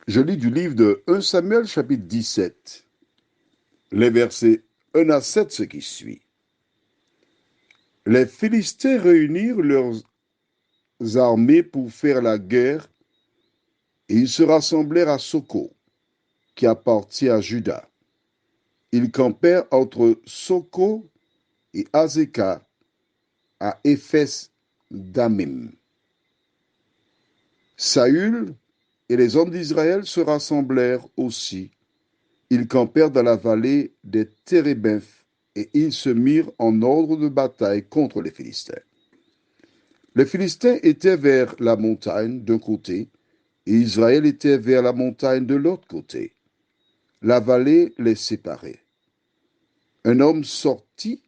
Je lis du livre de 1 Samuel chapitre 17, les versets 1 à 7, ce qui suit. Les Philistins réunirent leurs armées pour faire la guerre et ils se rassemblèrent à Soko, qui appartient à Juda. Ils campèrent entre Soko et Azekah à Éphes Damim. Saül et les hommes d'Israël se rassemblèrent aussi. Ils campèrent dans la vallée des Térébinth et ils se mirent en ordre de bataille contre les Philistins. Les Philistins étaient vers la montagne d'un côté et Israël était vers la montagne de l'autre côté. La vallée les séparait. Un homme sortit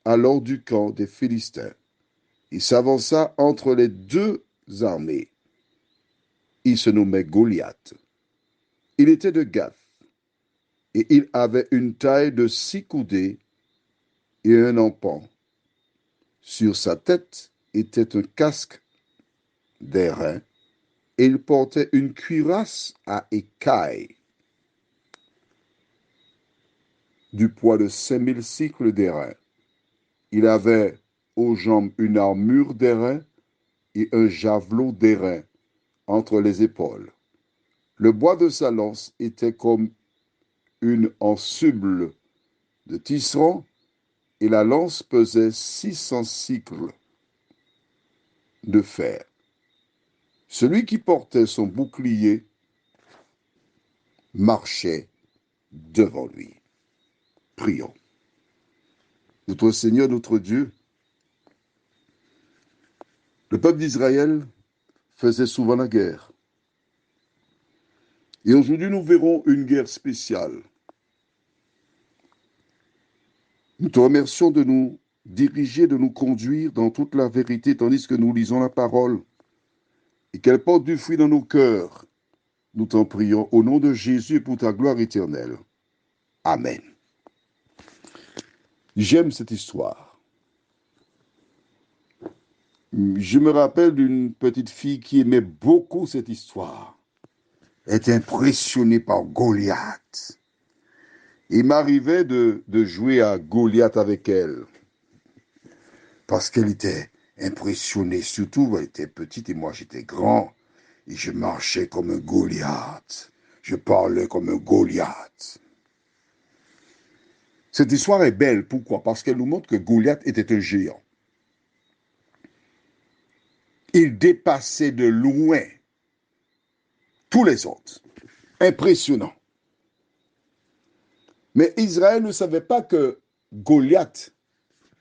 alors du camp des Philistins. Il s'avança entre les deux armées. Il se nommait Goliath. Il était de Gath et il avait une taille de 6 coudées et un empan. Sur sa tête était un casque d'airain et il portait une cuirasse à écailles du poids de 5000 cycles d'airain. Il avait aux jambes une armure d'airain et un javelot d'airain entre les épaules. Le bois de sa lance était comme une ensuble de tisserand et la lance pesait 600 cycles de fer. Celui qui portait son bouclier marchait devant lui. Prions. Notre Seigneur, notre Dieu, le peuple d'Israël faisait souvent la guerre. Et aujourd'hui, nous verrons une guerre spéciale. Nous te remercions de nous diriger, de nous conduire dans toute la vérité, tandis que nous lisons la parole et qu'elle porte du fruit dans nos cœurs. Nous t'en prions au nom de Jésus et pour ta gloire éternelle. Amen. J'aime cette histoire. Je me rappelle d'une petite fille qui aimait beaucoup cette histoire. Elle était impressionnée par Goliath. Il m'arrivait de jouer à Goliath avec elle parce qu'elle était impressionnée. Surtout, elle était petite et moi j'étais grand. Et je marchais comme un Goliath. Je parlais comme un Goliath. Cette histoire est belle. Pourquoi? Parce qu'elle nous montre que Goliath était un géant. Il dépassait de loin tous les autres. Impressionnant. Mais Israël ne savait pas que Goliath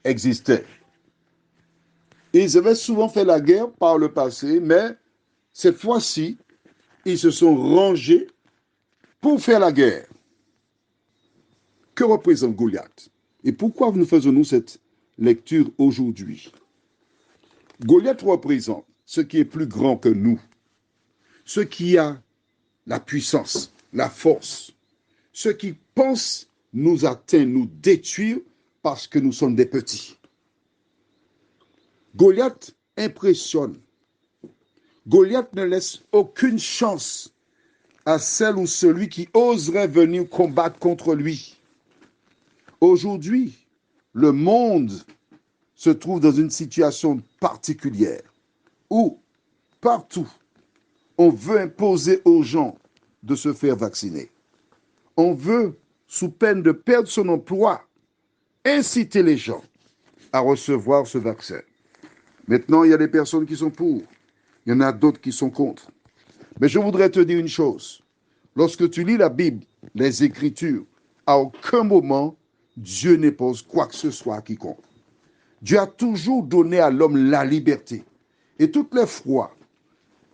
existait. Ils avaient souvent fait la guerre par le passé, mais cette fois-ci, ils se sont rangés pour faire la guerre. Que représente Goliath? Et pourquoi nous faisons-nous cette lecture aujourd'hui? Goliath représente ce qui est plus grand que nous, ce qui a la puissance, la force, ce qui pense nous atteindre, nous détruire parce que nous sommes des petits. Goliath impressionne. Goliath ne laisse aucune chance à celle ou celui qui oserait venir combattre contre lui. Aujourd'hui, le monde se trouve dans une situation particulière où, partout, on veut imposer aux gens de se faire vacciner. On veut, sous peine de perdre son emploi, inciter les gens à recevoir ce vaccin. Maintenant, il y a des personnes qui sont pour, il y en a d'autres qui sont contre. Mais je voudrais te dire une chose. Lorsque tu lis la Bible, les Écritures, à aucun moment, Dieu n'impose quoi que ce soit à quiconque. Dieu a toujours donné à l'homme la liberté. Et toutes les fois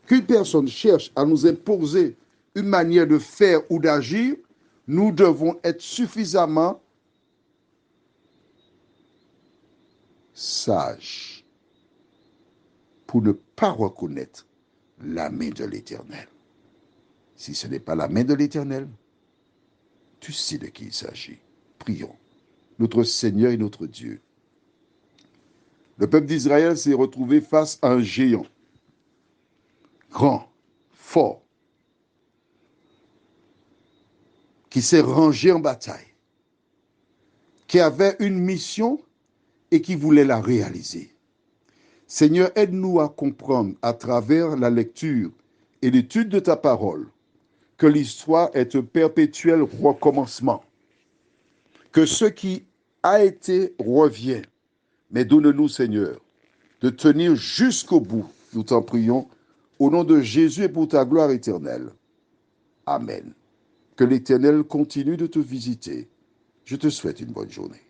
qu'une personne cherche à nous imposer une manière de faire ou d'agir, nous devons être suffisamment sages pour ne pas reconnaître la main de l'Éternel. Si ce n'est pas la main de l'Éternel, tu sais de qui il s'agit. Prions. Notre Seigneur et notre Dieu. Le peuple d'Israël s'est retrouvé face à un géant, grand, fort, qui s'est rangé en bataille, qui avait une mission et qui voulait la réaliser. Seigneur, aide-nous à comprendre à travers la lecture et l'étude de ta parole que l'histoire est un perpétuel recommencement, que ce qui a été revient, mais donne-nous, Seigneur, de tenir jusqu'au bout. Nous t'en prions au nom de Jésus et pour ta gloire éternelle. Amen. Que l'Éternel continue de te visiter. Je te souhaite une bonne journée.